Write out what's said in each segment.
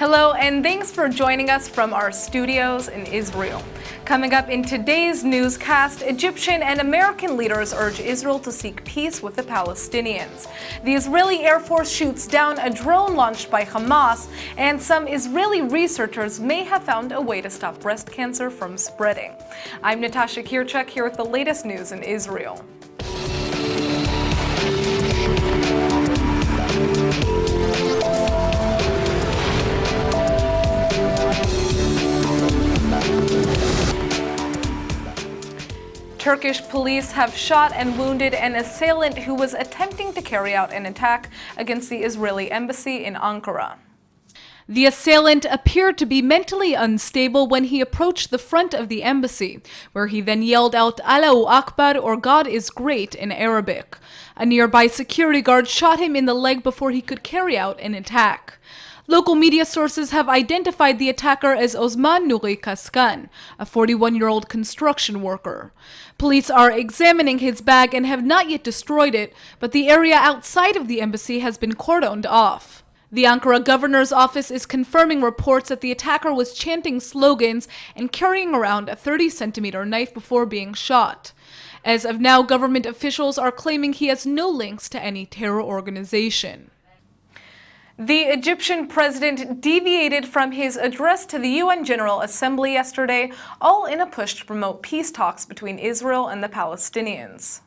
Hello, and thanks for joining us from our studios in Israel. Coming up in today's newscast, Egyptian and American leaders urge Israel to seek peace with the Palestinians. The Israeli Air Force shoots down a drone launched by Hamas, and some Israeli researchers may have found a way to stop breast cancer from spreading. I'm Natasha Kirchak here with the latest news in Israel. Turkish police have shot and wounded an assailant who was attempting to carry out an attack against the Israeli embassy in Ankara. The assailant appeared to be mentally unstable when he approached the front of the embassy, where he then yelled out Allahu Akbar, or God is great, in Arabic. A nearby security guard shot him in the leg before he could carry out an attack. Local media sources have identified the attacker as Osman Nuri Kaskan, a 41-year-old construction worker. Police are examining his bag and have not yet destroyed it, but the area outside of the embassy has been cordoned off. The Ankara governor's office is confirming reports that the attacker was chanting slogans and carrying around a 30-centimeter knife before being shot. As of now, government officials are claiming he has no links to any terror organization. The Egyptian president deviated from his address to the UN General Assembly yesterday, all in a push to promote peace talks between Israel and the Palestinians.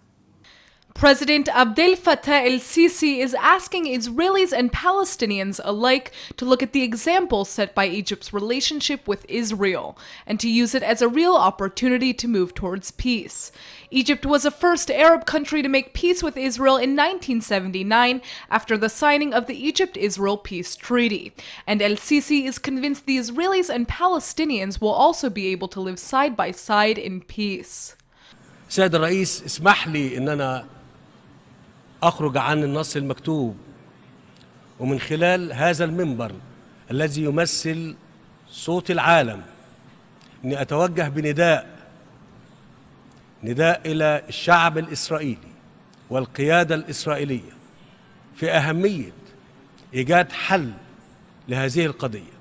President Abdel Fattah el-Sisi is asking Israelis and Palestinians alike to look at the example set by Egypt's relationship with Israel and to use it as a real opportunity to move towards peace. Egypt was the first Arab country to make peace with Israel in 1979 after the signing of the Egypt-Israel Peace Treaty. And el-Sisi is convinced the Israelis and Palestinians will also be able to live side by side in peace. سيد الرئيس اسمح لي إن أنا أخرج عن النص المكتوب ومن خلال هذا المنبر الذي يمثل صوت العالم إني أتوجه بنداء إلى الشعب الإسرائيلي والقيادة الإسرائيلية في أهمية إيجاد حل لهذه القضية.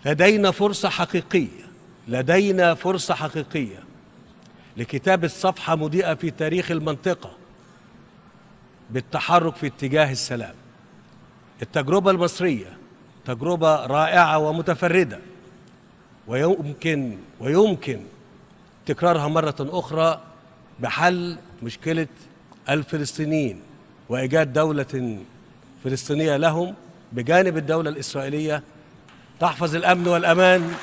لدينا فرصة حقيقية لكتابة صفحة مضيئة في تاريخ المنطقة بالتحرك في اتجاه السلام. التجربة المصرية تجربة رائعة ومتفردة ويمكن تكرارها مرة أخرى بحل مشكلة الفلسطينيين وإيجاد دولة فلسطينية لهم بجانب الدولة الإسرائيلية تحفظ الأمن والأمان،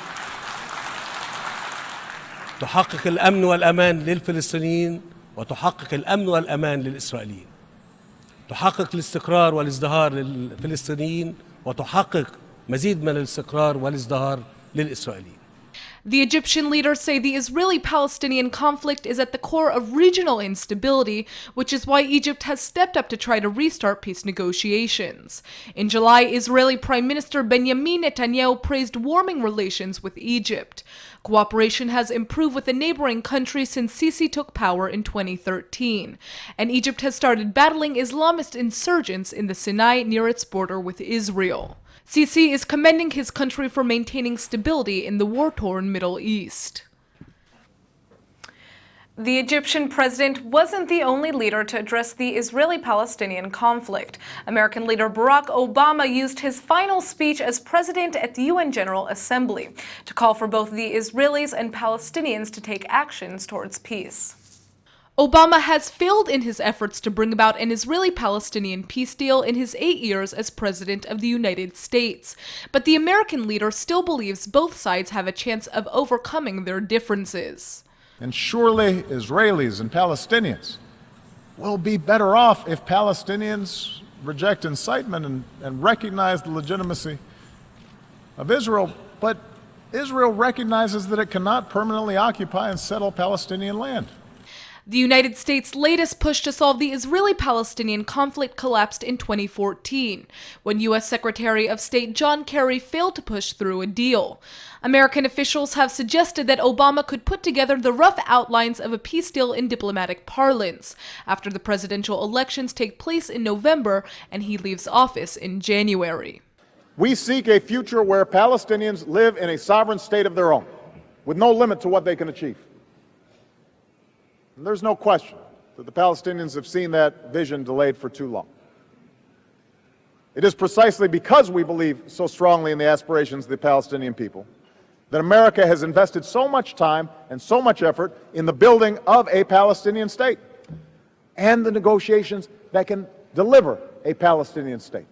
تحقق الأمن والأمان للفلسطينيين وتحقق الأمن والأمان للإسرائيليين، تحقق الاستقرار والازدهار للفلسطينيين وتحقق مزيد من الاستقرار والازدهار للإسرائيليين. The Egyptian leaders say the Israeli-Palestinian conflict is at the core of regional instability, which is why Egypt has stepped up to try to restart peace negotiations. In July, Israeli Prime Minister Benjamin Netanyahu praised warming relations with Egypt. Cooperation has improved with the neighboring country since Sisi took power in 2013, and Egypt has started battling Islamist insurgents in the Sinai near its border with Israel. Sisi is commending his country for maintaining stability in the war-torn Middle East. The Egyptian president wasn't the only leader to address the Israeli-Palestinian conflict. American leader Barack Obama used his final speech as president at the UN General Assembly to call for both the Israelis and Palestinians to take actions towards peace. Obama has failed in his efforts to bring about an Israeli-Palestinian peace deal in his 8 years as President of the United States. But the American leader still believes both sides have a chance of overcoming their differences. And surely Israelis and Palestinians will be better off if Palestinians reject incitement and recognize the legitimacy of Israel. But Israel recognizes that it cannot permanently occupy and settle Palestinian land. The United States' latest push to solve the Israeli-Palestinian conflict collapsed in 2014, when U.S. Secretary of State John Kerry failed to push through a deal. American officials have suggested that Obama could put together the rough outlines of a peace deal in diplomatic parlance, after the presidential elections take place in November and he leaves office in January. We seek a future where Palestinians live in a sovereign state of their own, with no limit to what they can achieve. And there's no question that the Palestinians have seen that vision delayed for too long. It is precisely because we believe so strongly in the aspirations of the Palestinian people that America has invested so much time and so much effort in the building of a Palestinian state and the negotiations that can deliver a Palestinian state.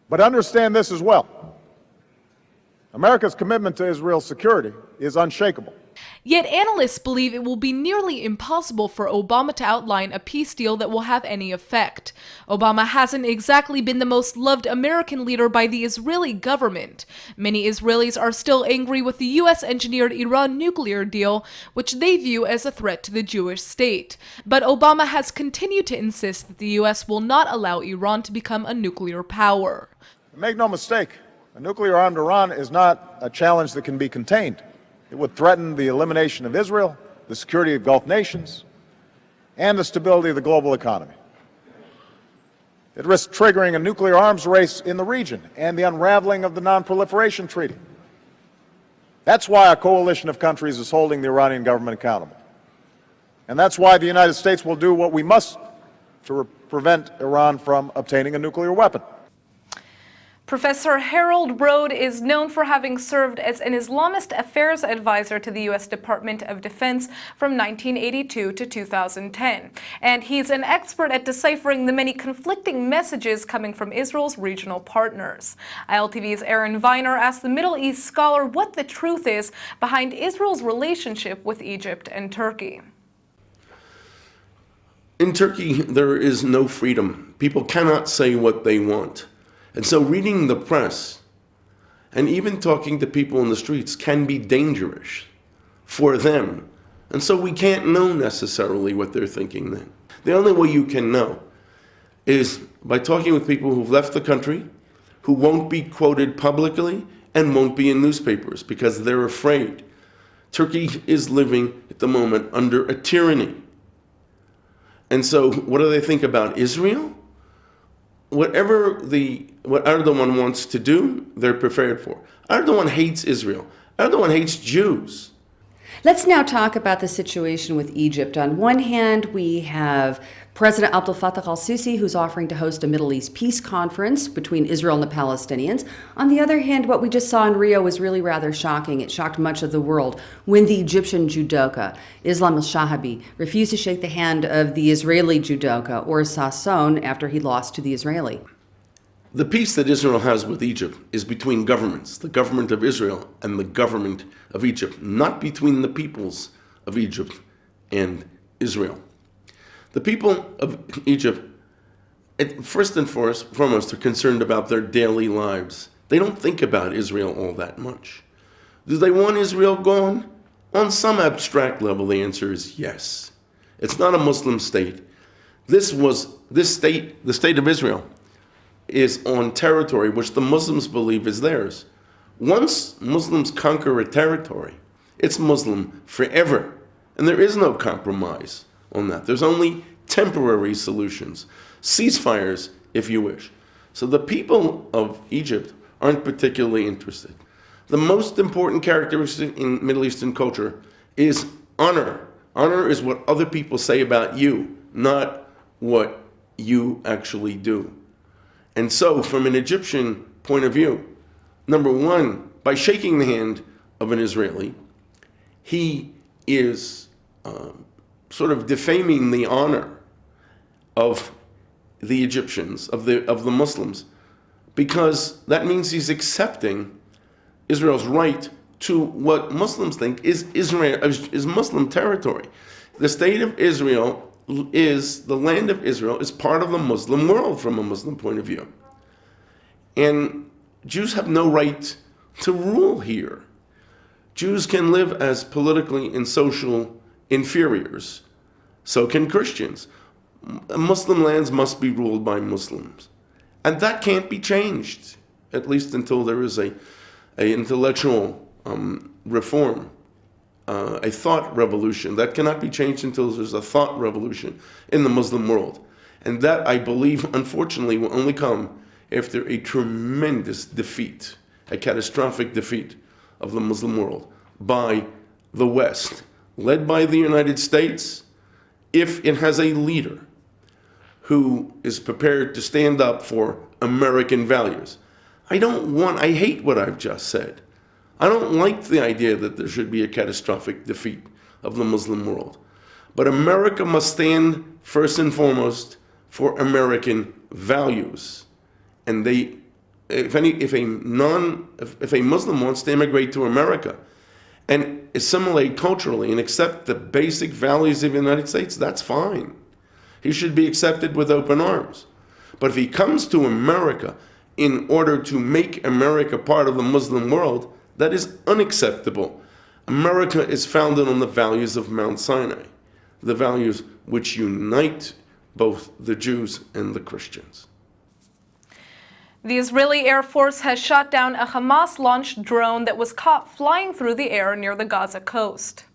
But understand this as well. America's commitment to Israel's security is unshakable. Yet analysts believe it will be nearly impossible for Obama to outline a peace deal that will have any effect. Obama hasn't exactly been the most loved American leader by the Israeli government. Many Israelis are still angry with the US-engineered Iran nuclear deal, which they view as a threat to the Jewish state. But Obama has continued to insist that the US will not allow Iran to become a nuclear power. Make no mistake, a nuclear-armed Iran is not a challenge that can be contained. It would threaten the elimination of Israel, the security of Gulf nations, and the stability of the global economy. It risks triggering a nuclear arms race in the region and the unraveling of the Non-Proliferation Treaty. That's why a coalition of countries is holding the Iranian government accountable. And that's why the United States will do what we must to prevent Iran from obtaining a nuclear weapon. Professor Harold Rode is known for having served as an Islamist affairs advisor to the U.S. Department of Defense from 1982 to 2010. And he's an expert at deciphering the many conflicting messages coming from Israel's regional partners. ILTV's Aaron Viner asked the Middle East scholar what the truth is behind Israel's relationship with Egypt and Turkey. In Turkey, there is no freedom. People cannot say what they want. And so reading the press and even talking to people in the streets can be dangerous for them. And so we can't know necessarily what they're thinking then. The only way you can know is by talking with people who've left the country, who won't be quoted publicly and won't be in newspapers because they're afraid. Turkey is living at the moment under a tyranny. And so what do they think about Israel? Whatever what Erdogan wants to do, they're prepared for. Erdogan hates Israel. Erdogan hates Jews. Let's now talk about the situation with Egypt. On one hand, we have President Abdel Fattah al-Sisi, who's offering to host a Middle East peace conference between Israel and the Palestinians. On the other hand, what we just saw in Rio was really rather shocking. It shocked much of the world when the Egyptian judoka, Islam al-Shahabi, refused to shake the hand of the Israeli judoka, Or Sasson, after he lost to the Israeli. The peace that Israel has with Egypt is between governments, the government of Israel and the government of Egypt, not between the peoples of Egypt and Israel. The people of Egypt, first and foremost, are concerned about their daily lives. They don't think about Israel all that much. Do they want Israel gone? On some abstract level, the answer is yes. It's not a Muslim state. This state, the state of Israel, is on territory which the Muslims believe is theirs. Once Muslims conquer a territory, it's Muslim forever. And there is no compromise on that. There's only temporary solutions, ceasefires, if you wish. So the people of Egypt aren't particularly interested. The most important characteristic in Middle Eastern culture is honor. Honor is what other people say about you, not what you actually do. And so, from an Egyptian point of view, number one, by shaking the hand of an Israeli, he is sort of defaming the honor of the Egyptians, of the Muslims, because that means he's accepting Israel's right to what Muslims think is Muslim territory. The state of Israel the land of Israel is part of the Muslim world from a Muslim point of view. And Jews have no right to rule here. Jews can live as politically and social inferiors. So can Christians. Muslim lands must be ruled by Muslims. And that can't be changed, at least until there is a intellectual reform. A thought revolution. That cannot be changed until there's a thought revolution in the Muslim world. And that, I believe, unfortunately, will only come after a tremendous defeat, a catastrophic defeat of the Muslim world by the West, led by the United States, if it has a leader who is prepared to stand up for American values. I hate what I've just said. I don't like the idea that there should be a catastrophic defeat of the Muslim world. But America must stand first and foremost for American values. And if a Muslim wants to immigrate to America and assimilate culturally and accept the basic values of the United States, that's fine. He should be accepted with open arms. But if he comes to America in order to make America part of the Muslim world, that is unacceptable. America is founded on the values of Mount Sinai, the values which unite both the Jews and the Christians. The Israeli Air Force has shot down a Hamas-launched drone that was caught flying through the air near the Gaza coast.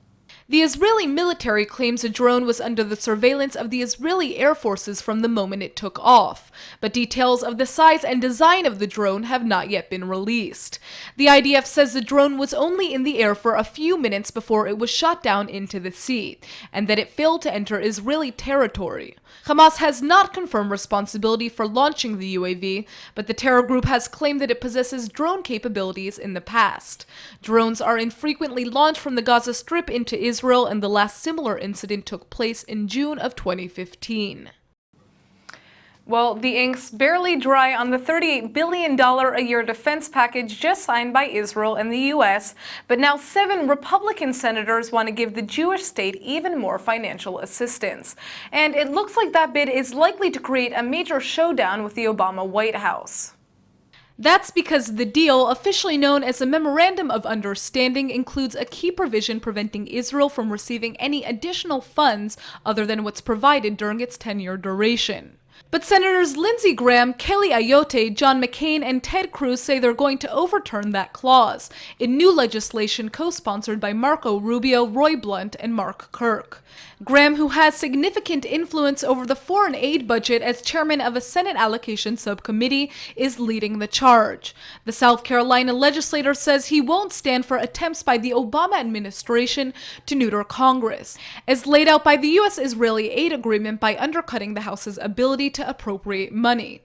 The Israeli military claims a drone was under the surveillance of the Israeli Air Forces from the moment it took off, but details of the size and design of the drone have not yet been released. The IDF says the drone was only in the air for a few minutes before it was shot down into the sea, and that it failed to enter Israeli territory. Hamas has not confirmed responsibility for launching the UAV, but the terror group has claimed that it possesses drone capabilities in the past. Drones are infrequently launched from the Gaza Strip into Israel, and the last similar incident took place in June of 2015. Well, the ink's barely dry on the $38 billion a year defense package just signed by Israel and the U.S., but now 7 Republican senators want to give the Jewish state even more financial assistance. And it looks like that bid is likely to create a major showdown with the Obama White House. That's because the deal, officially known as a Memorandum of Understanding, includes a key provision preventing Israel from receiving any additional funds other than what's provided during its 10-year duration. But Senators Lindsey Graham, Kelly Ayotte, John McCain, and Ted Cruz say they're going to overturn that clause in new legislation co-sponsored by Marco Rubio, Roy Blunt, and Mark Kirk. Graham, who has significant influence over the foreign aid budget as chairman of a Senate allocation subcommittee, is leading the charge. The South Carolina legislator says he won't stand for attempts by the Obama administration to neuter Congress, as laid out by the USIsrael Aid Agreement by undercutting the House's ability to appropriate money.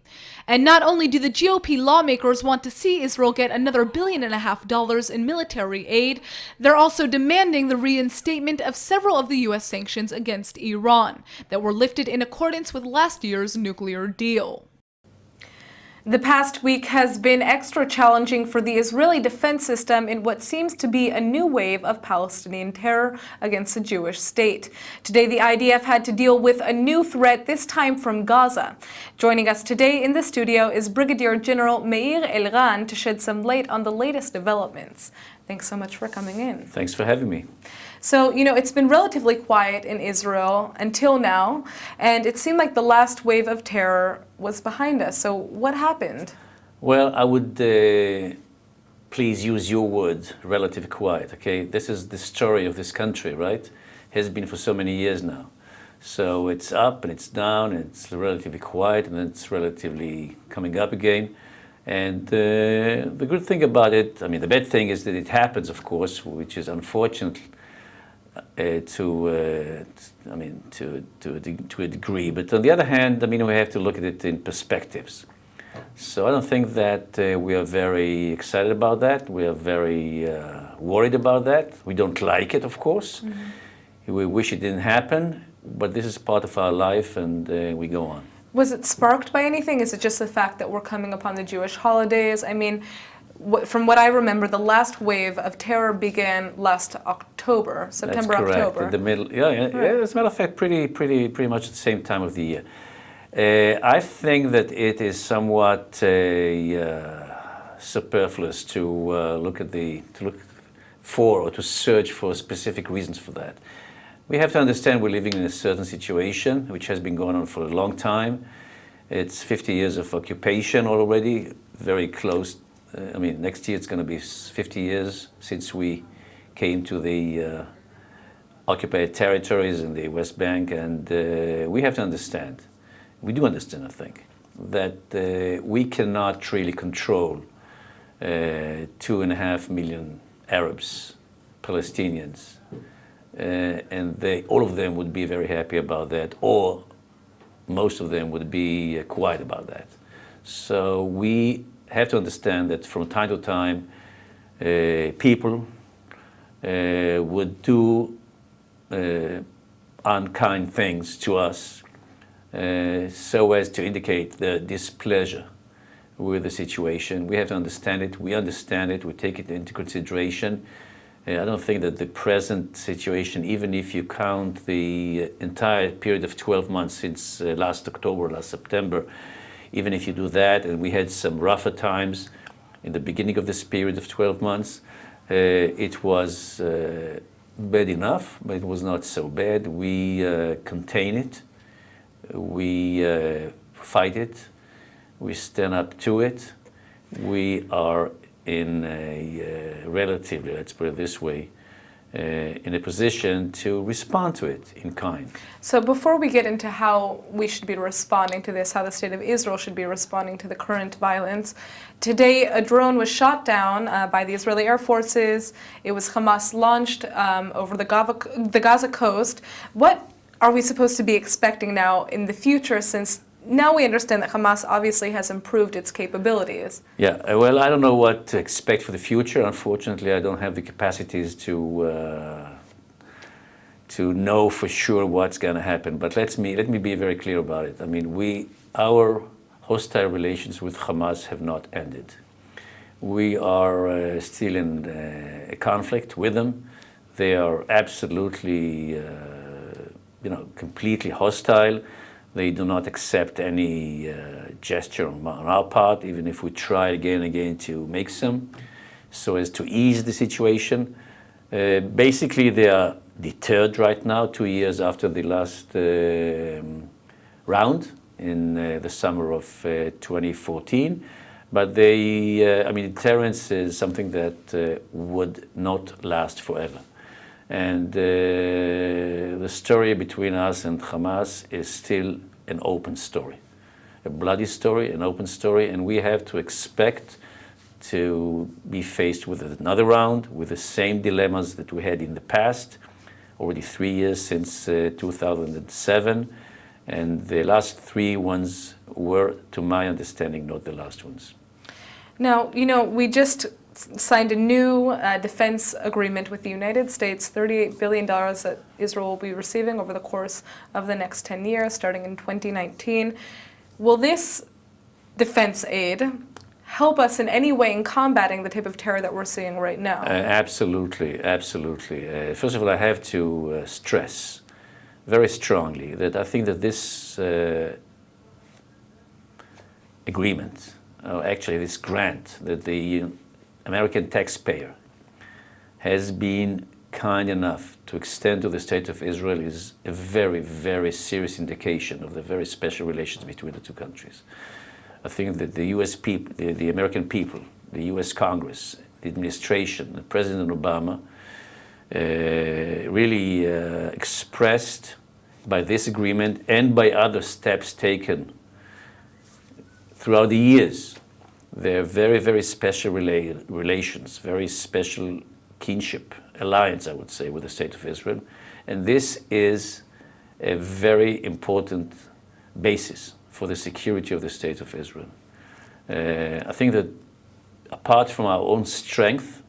And not only do the GOP lawmakers want to see Israel get another $1.5 billion in military aid, they're also demanding the reinstatement of several of the U.S. sanctions against Iran that were lifted in accordance with last year's nuclear deal. The past week has been extra challenging for the Israeli defense system in what seems to be a new wave of Palestinian terror against the Jewish state. Today, the IDF had to deal with a new threat, this time from Gaza. Joining us today in the studio is Brigadier General Meir Eligon to shed some light on the latest developments. Thanks so much for coming in. Thanks for having me. So, it's been relatively quiet in Israel until now, and it seemed like the last wave of terror was behind us. So what happened? Well, I would please use your word, relatively quiet, okay? This is the story of this country, right? Has been for so many years now. So it's up and it's down, and it's relatively quiet, and then it's relatively coming up again. And the good thing about it, the bad thing is that it happens, of course, which is unfortunate to a degree. But on the other hand, we have to look at it in perspectives. So I don't think that we are very excited about that. We are very worried about that. We don't like it, of course. Mm-hmm. We wish it didn't happen, but this is part of our life, and we go on. Was it sparked by anything? Is it just the fact that we're coming upon the Jewish holidays? From what I remember, the last wave of terror began last October, September, That's correct. October. In the middle, yeah. As a matter of fact, pretty much at the same time of the year. I think that it is somewhat superfluous to look for or to search for specific reasons for that. We have to understand we're living in a certain situation which has been going on for a long time. It's 50 years of occupation already, very close. Next year it's going to be 50 years since we came to the occupied territories in the West Bank, and we have to understand we do understand, I think, that we cannot really control 2.5 million Arabs, Palestinians, and all of them would be very happy about that, or most of them would be quiet about that. So we have to understand that from time to time, people would do unkind things to us so as to indicate their displeasure with the situation. We have to understand it. We understand it. We take it into consideration. I don't think that the present situation, even if you count the entire period of 12 months since last October, last September, even if you do that, and we had some rougher times in the beginning of this period of 12 months, it was bad enough, but it was not so bad. We contain it, we fight it, we stand up to it. We are in a relatively, let's put it this way, in a position to respond to it in kind. So before we get into how we should be responding to this, how the state of Israel should be responding to the current violence, today a drone was shot down by the Israeli Air Forces. It was Hamas launched over the Gaza coast. What are we supposed to be expecting now in the future, since now we understand that Hamas obviously has improved its capabilities? Yeah, well, I don't know what to expect for the future. Unfortunately, I don't have the capacities to know for sure what's going to happen. But let me be very clear about it. I mean, our hostile relations with Hamas have not ended. We are still in a conflict with them. They are absolutely, completely hostile. They do not accept any gesture on our part, even if we try again and again to make some, so as to ease the situation. Basically, they are deterred right now, 2 years after the last round in the summer of 2014. But deterrence is something that would not last forever. And the story between us and Hamas is still an open story, a bloody story, an open story, and we have to expect to be faced with another round, with the same dilemmas that we had in the past, already 3 years since 2007, and the last 3 ones were, to my understanding, not the last ones. Now, we just signed a new defense agreement with the United States, $38 billion that Israel will be receiving over the course of the next 10 years, starting in 2019. Will this defense aid help us in any way in combating the type of terror that we're seeing right now? Absolutely, absolutely. First of all, I have to stress very strongly that I think that this agreement, actually this grant that the American taxpayer has been kind enough to extend to the State of Israel is a very, very serious indication of the very special relations between the two countries. I think that the U.S. people, the American people, the U.S. Congress, the administration, President Obama really expressed by this agreement and by other steps taken throughout the years their very, very special relations, very special kinship, alliance, I would say, with the State of Israel. And this is a very important basis for the security of the State of Israel. I think that apart from our own strength,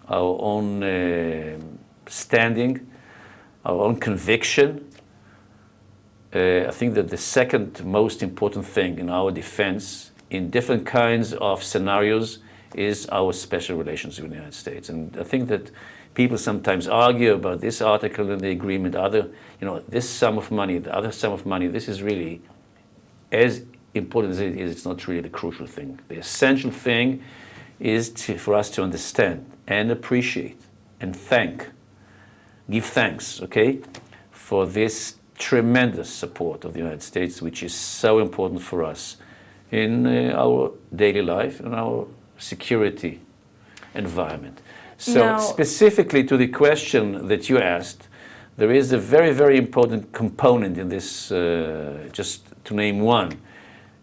our own standing, our own conviction, I think that the second most important thing in our defense in different kinds of scenarios is our special relations with the United States. And I think that people sometimes argue about this article in the agreement, this sum of money, the other sum of money. This is really, as important as it is, it's not really the crucial thing. The essential thing is for us to understand and appreciate and give thanks, for this tremendous support of the United States, which is so important for us in our daily life and our security environment. So specifically to the question that you asked, there is a very, very important component in this, just to name one,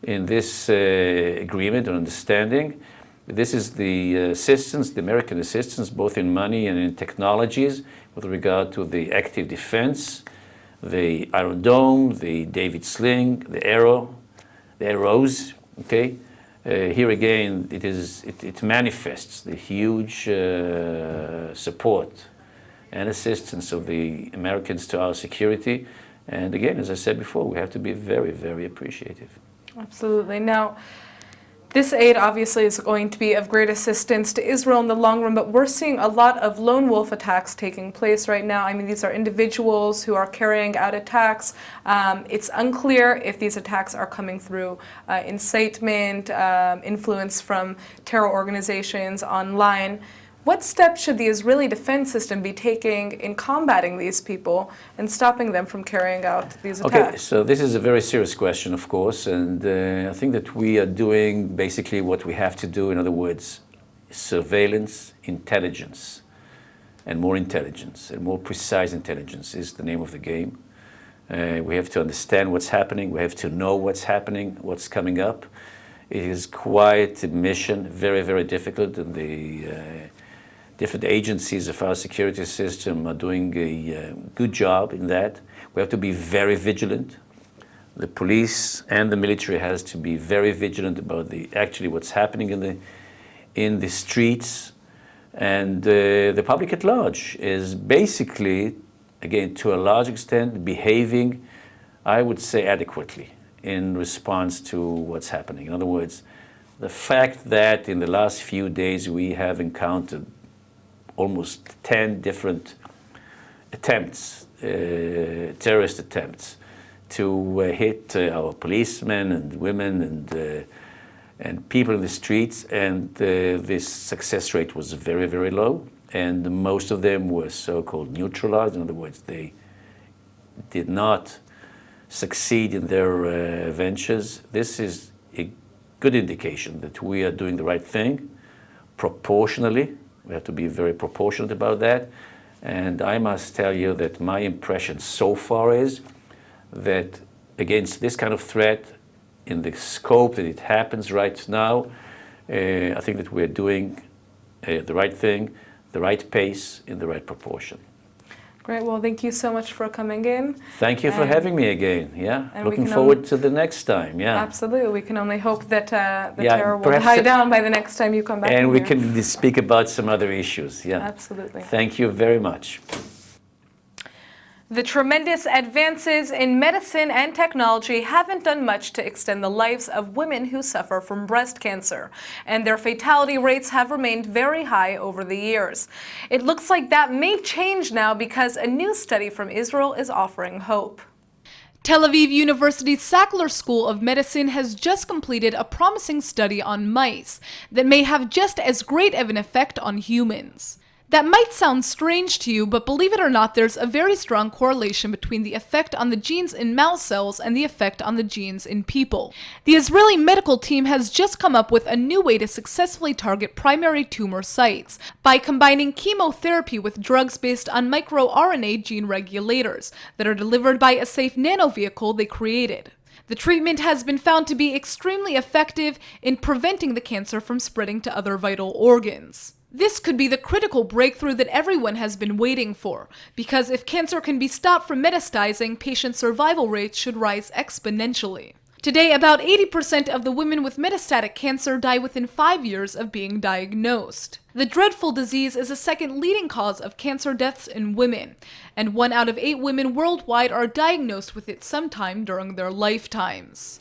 in this agreement or understanding. This is the assistance, the American assistance, both in money and in technologies, with regard to the active defense, the Iron Dome, the David Sling, the arrows. Okay, here again, it manifests the huge support and assistance of the Americans to our security. And again, as I said before, we have to be very, very appreciative. Absolutely. Now, this aid obviously is going to be of great assistance to Israel in the long run, but we're seeing a lot of lone wolf attacks taking place right now. I mean, these are individuals who are carrying out attacks. It's unclear if these attacks are coming through incitement, influence from terror organizations online. What steps should the Israeli defense system be taking in combating these people and stopping them from carrying out these attacks? Okay, so this is a very serious question, of course, and I think that we are doing basically what we have to do. In other words, surveillance, intelligence, and more precise intelligence is the name of the game. We have to understand what's happening. We have to know what's happening, what's coming up. It is quite a mission, very, very difficult, and the different agencies of our security system are doing a good job in that. We have to be very vigilant. The police and the military has to be very vigilant about actually what's happening in the streets, and the public at large is basically, again, to a large extent, behaving, I would say, adequately in response to what's happening. In other words, the fact that in the last few days we have encountered almost 10 different attempts, terrorist attempts, to hit our policemen and women and people in the streets, and this success rate was very, very low, and most of them were so-called neutralized. In other words, they did not succeed in their ventures. This is a good indication that we are doing the right thing proportionally. We have to be very proportionate about that. And I must tell you that my impression so far is that against this kind of threat, in the scope that it happens right now, I think that we're doing the right thing, the right pace, in the right proportion. Great. Well, thank you so much for coming in. Thank you for having me again. Yeah, and looking forward to the next time. Yeah, absolutely. We can only hope that the terror will die down by the next time you come back. And we can speak about some other issues. Yeah, absolutely. Thank you very much. The tremendous advances in medicine and technology haven't done much to extend the lives of women who suffer from breast cancer, and their fatality rates have remained very high over the years. It looks like that may change now because a new study from Israel is offering hope. Tel Aviv University's Sackler School of Medicine has just completed a promising study on mice that may have just as great of an effect on humans. That might sound strange to you, but believe it or not, there's a very strong correlation between the effect on the genes in mouse cells and the effect on the genes in people. The Israeli medical team has just come up with a new way to successfully target primary tumor sites by combining chemotherapy with drugs based on microRNA gene regulators that are delivered by a safe nanovehicle they created. The treatment has been found to be extremely effective in preventing the cancer from spreading to other vital organs. This could be the critical breakthrough that everyone has been waiting for, because if cancer can be stopped from metastasizing, patient survival rates should rise exponentially. Today, about 80% of the women with metastatic cancer die within 5 years of being diagnosed. The dreadful disease is the second leading cause of cancer deaths in women, and 1 out of 8 women worldwide are diagnosed with it sometime during their lifetimes.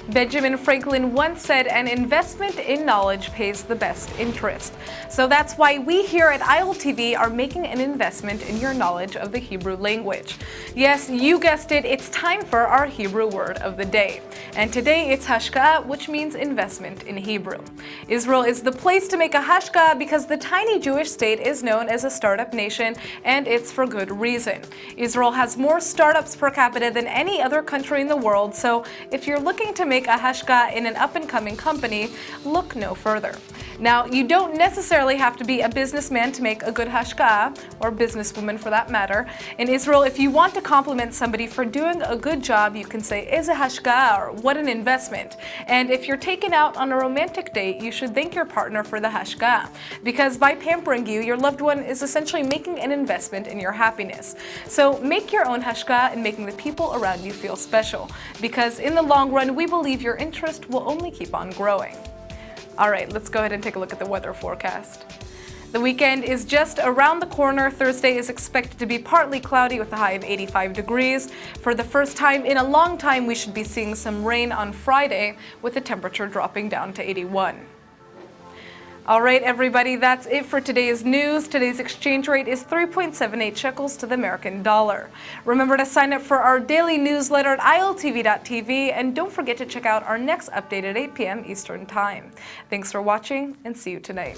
Benjamin Franklin once said, an investment in knowledge pays the best interest. So that's why we here at ILTV are making an investment in your knowledge of the Hebrew language. Yes, you guessed it, it's time for our Hebrew word of the day. And today it's hashka'a, which means investment in Hebrew. Israel is the place to make a hashka'a because the tiny Jewish state is known as a startup nation, and it's for good reason. Israel has more startups per capita than any other country in the world, so if you're looking to make a hashka'a in an up-and-coming company, look no further. Now, you don't necessarily have to be a businessman to make a good hashka, or businesswoman for that matter. In Israel, if you want to compliment somebody for doing a good job, you can say, "Eze hashka," or "What an investment." And if you're taken out on a romantic date, you should thank your partner for the hashka, because by pampering you, your loved one is essentially making an investment in your happiness. So make your own hashka in making the people around you feel special, because in the long run, we believe your interest will only keep on growing. All right, let's go ahead and take a look at the weather forecast. The weekend is just around the corner. Thursday is expected to be partly cloudy with a high of 85 degrees. For the first time in a long time, we should be seeing some rain on Friday, with the temperature dropping down to 81. All right, everybody, that's it for today's news. Today's exchange rate is 3.78 shekels to the American dollar. Remember to sign up for our daily newsletter at iltv.tv, and don't forget to check out our next update at 8 p.m. Eastern Time. Thanks for watching, and see you tonight.